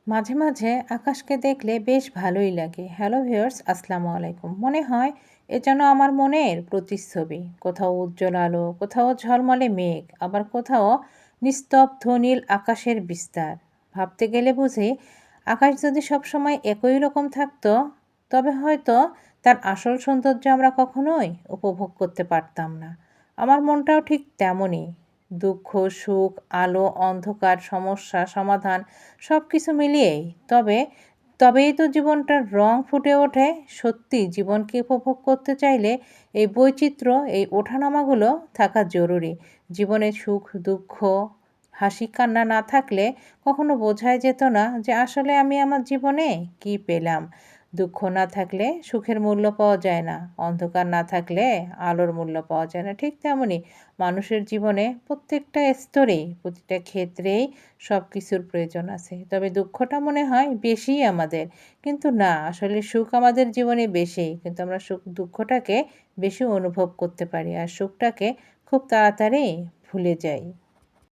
মাঝে মাঝে আকাশকে দেখলে বেশ ভালোই লাগে। হ্যালো ভিউয়ার্স, আসসালামু আলাইকুম। মনে হয় এ যেন আমার মনের প্রতিচ্ছবি। কোথাও উজ্জ্বল আলো, কোথাও ঝলমলে মেঘ, আবার কোথাও নিস্তব্ধ নীল আকাশের বিস্তার। ভাবতে গেলে বুঝি আকাশ যদি সবসময় একই রকম থাকতো, তবে হয়তো তার আসল সৌন্দর্য আমরা কখনোই উপভোগ করতে পারতাম না। আমার মনটাও ঠিক তেমনই। দুঃখ, সুখ, আলো, অন্ধকার, সমস্যা, সমাধান সব কিছু মিলিয়েই তবেই তো জীবনটার রং ফুটে ওঠে। সত্যি জীবনকে উপভোগ করতে চাইলে এই বৈচিত্র্য, এই ওঠানামাগুলো থাকা জরুরি। জীবনে সুখ, দুঃখ, হাসি, কান্না না থাকলে কখনো বোঝাই যেত না যে আসলে আমি আমার জীবনে কি পেলাম। দুঃখ না থাকলে সুখের মূল্য পাওয়া যায় না, অন্ধকার না থাকলে আলোর মূল্য পাওয়া যায় না। ঠিক তেমনই মানুষের জীবনে প্রত্যেকটা স্তরেই, প্রতিটা ক্ষেত্রেই সব কিছুর প্রয়োজন আছে। তবে দুঃখটা মনে হয় বেশিই আমাদের। কিন্তু না, আসলে সুখ আমাদের জীবনে বেশি। কিন্তু আমরা দুঃখটাকে বেশি অনুভব করতে পারি। আর সুখটাকে খুব তাড়াতাড়ি ভুলে যাই।